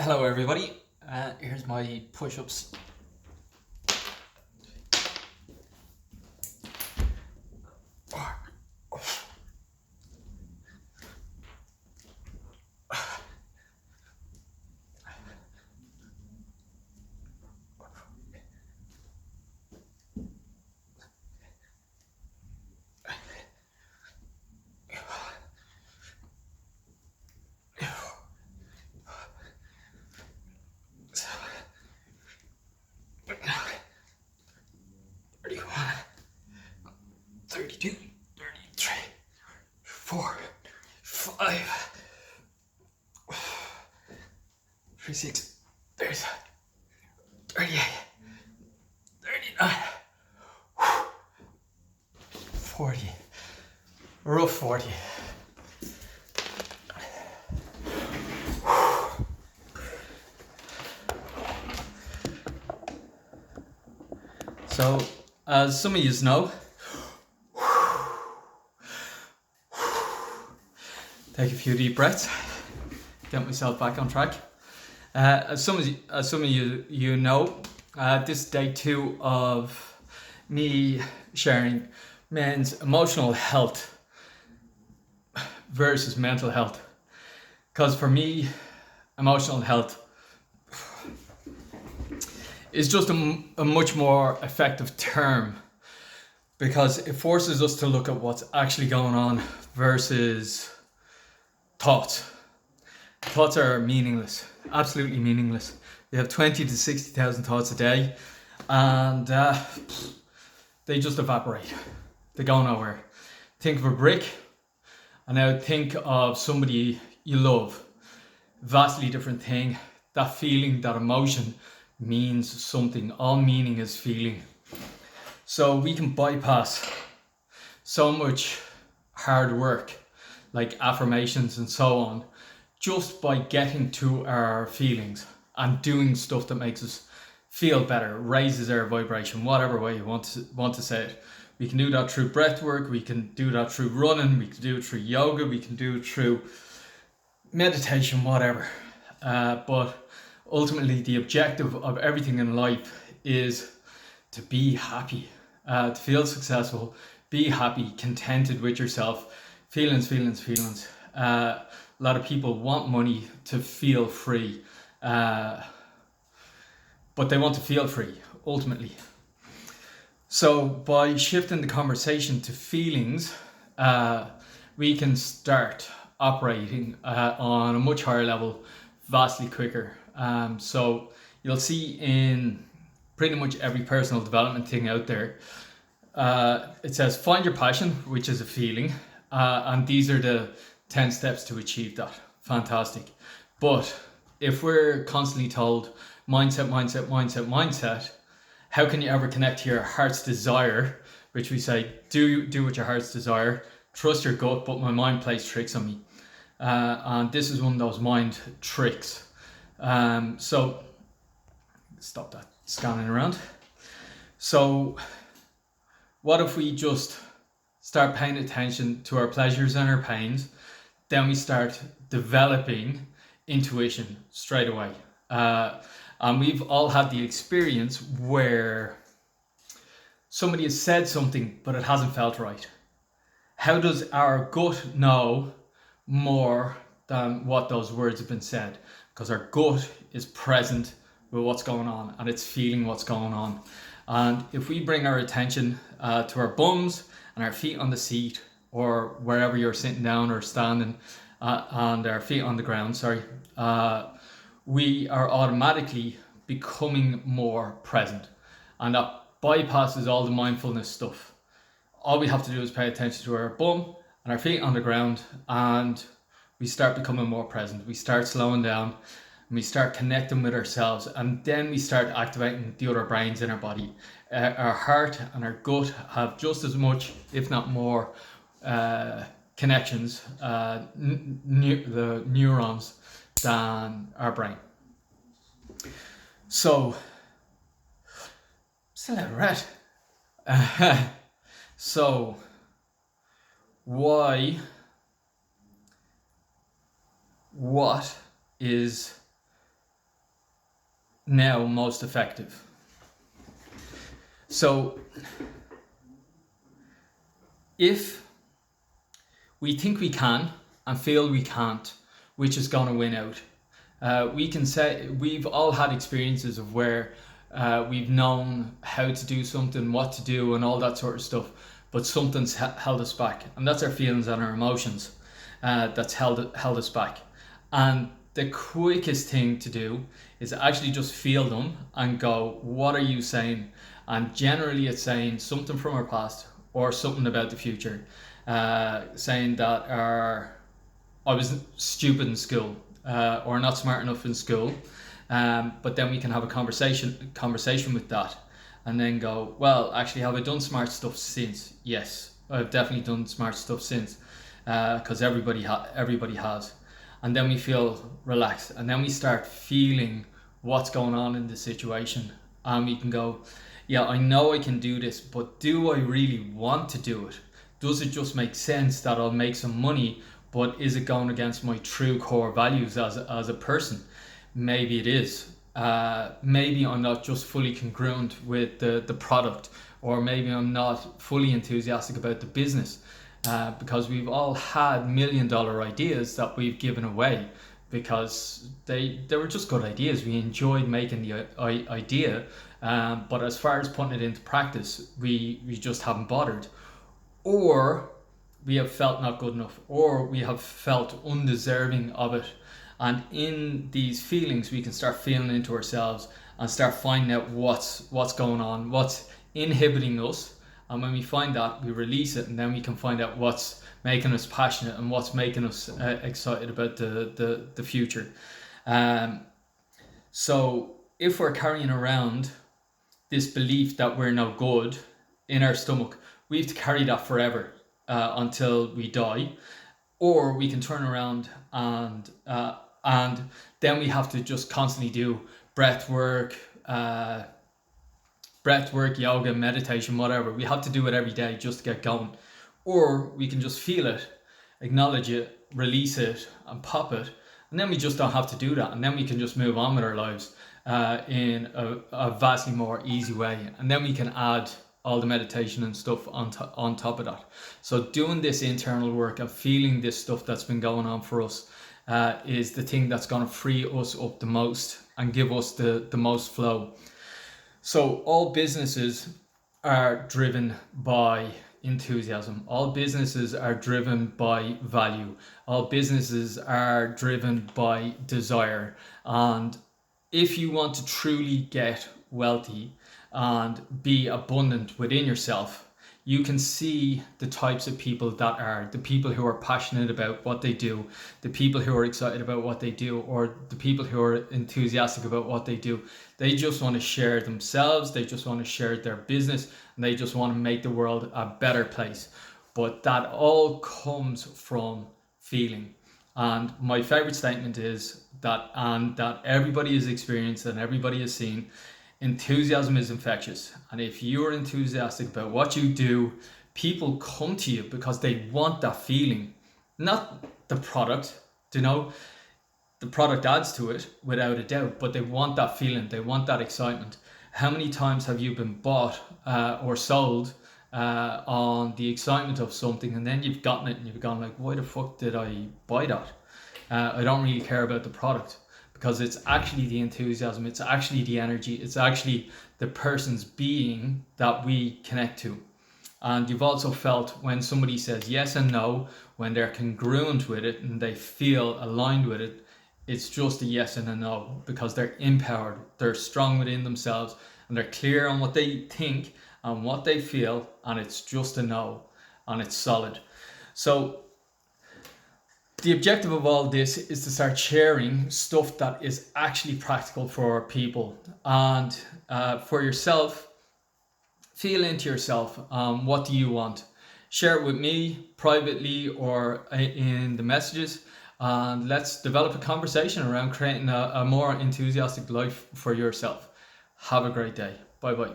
Hello everybody, here's my push-ups. Thirty-one, 32, 33, 4, 5, 36, 37, 38, 39, 40, rough 40. So, as some of you know, take a few deep breaths, get myself back on track. As some of you know, this is day 2 of me sharing men's emotional health versus mental health. Because for me, emotional health is just a much more effective term, because it forces us to look at what's actually going on versus thoughts. Thoughts are meaningless, absolutely meaningless. We have 20 to 60,000 thoughts a day, and they just evaporate. They go nowhere. Think of a brick, and now think of somebody you love. Vastly different thing. That feeling, that emotion means something. All meaning is feeling. So we can bypass so much hard work, like affirmations and so on, just by getting to our feelings and doing stuff that makes us feel better, raises our vibration, whatever way you want to say it. We can do that through breath work, we can do that through running, we can do it through yoga, we can do it through meditation, whatever. But ultimately, the objective of everything in life is to be happy, to feel successful, be happy, contented with yourself. Feelings. A lot of people want money to feel free, but they want to feel free, ultimately. So by shifting the conversation to feelings, we can start operating on a much higher level, vastly quicker. So you'll see in pretty much every personal development thing out there, it says find your passion, which is a feeling, and these are the 10 steps to achieve that. Fantastic. But if we're constantly told mindset, how can you ever connect to your heart's desire, which we say do what your heart's desire, trust your gut, but my mind plays tricks on me. And this is one of those mind tricks. So stop that scanning around. So what if we just start paying attention to our pleasures and our pains? Then we start developing intuition straight away. And we've all had the experience where somebody has said something, but it hasn't felt right. How does our gut know more than what those words have been said? Because our gut is present with what's going on, and it's feeling what's going on. And if we bring our attention to our bums and our feet on the seat, or wherever you're sitting down or standing, and our feet on the ground, we are automatically becoming more present. And that bypasses all the mindfulness stuff. All we have to do is pay attention to our bum and our feet on the ground, and we start becoming more present. We start slowing down, and we start connecting with ourselves, and then we start activating the other brains in our body. Our heart and our gut have just as much, if not more, connections, the neurons, than our brain. So, still a rat. So, what is now most effective. So if we think we can and feel we can't, which is going to win out? We can say we've all had experiences of where we've known how to do something, what to do, and all that sort of stuff, but something's held us back, and that's our feelings and our emotions that's held us back. And the quickest thing to do is actually just feel them and go, what are you saying? And generally it's saying something from our past or something about the future, saying that I was stupid in school, or not smart enough in school, but then we can have a conversation with that, and then go, well, actually, have I done smart stuff since? Yes, I've definitely done smart stuff since, because everybody has, and then we feel relaxed, and then we start feeling what's going on in the situation, and we can go, yeah, I know I can do this, but do I really want to do it? Does it just make sense that I'll make some money, but is it going against my true core values as a person? Maybe it is. Maybe I'm not just fully congruent with the product, or maybe I'm not fully enthusiastic about the business, because we've all had $1 million ideas that we've given away because they were just good ideas. We enjoyed making the idea, but as far as putting it into practice, we just haven't bothered. Or we have felt not good enough, or we have felt undeserving of it. And in these feelings, we can start feeling into ourselves and start finding out what's going on, what's inhibiting us. And when we find that, we release it, and then we can find out what's making us passionate and what's making us excited about the future. So if we're carrying around this belief that we're no good in our stomach, we have to carry that forever, until we die. Or we can turn around and then we have to just constantly do breath work, yoga, meditation, whatever. We have to do it every day just to get going. Or we can just feel it, acknowledge it, release it, and pop it, and then we just don't have to do that, and then we can just move on with our lives in a vastly more easy way. And then we can add all the meditation and stuff on top of that. So doing this internal work and feeling this stuff that's been going on for us is the thing that's going to free us up the most and give us the most flow. So all businesses are driven by enthusiasm. All businesses are driven by value. All businesses are driven by desire. And if you want to truly get wealthy and be abundant within yourself, you can see the types of people that are the people who are passionate about what they do, the people who are excited about what they do, or the people who are enthusiastic about what they do. They just want to share themselves, they just want to share their business, and they just want to make the world a better place. But that all comes from feeling. And my favorite statement is that everybody has experienced and everybody has seen, enthusiasm is infectious. And if you're enthusiastic about what you do, people come to you because they want that feeling, not the product. The product adds to it without a doubt, but they want that feeling, they want that excitement. How many times have you been bought or sold on the excitement of something, and then you've gotten it and you've gone like, why the fuck did I buy that? I don't really care about the product. Because it's actually the enthusiasm, it's actually the energy, it's actually the person's being that we connect to. And you've also felt when somebody says yes and no, when they're congruent with it and they feel aligned with it, it's just a yes and a no, because they're empowered, they're strong within themselves, and they're clear on what they think and what they feel, and it's just a no, and it's solid. So the objective of all this is to start sharing stuff that is actually practical for people. And for yourself, feel into yourself. What do you want? Share it with me privately or in the messages. And let's develop a conversation around creating a more enthusiastic life for yourself. Have a great day. Bye bye.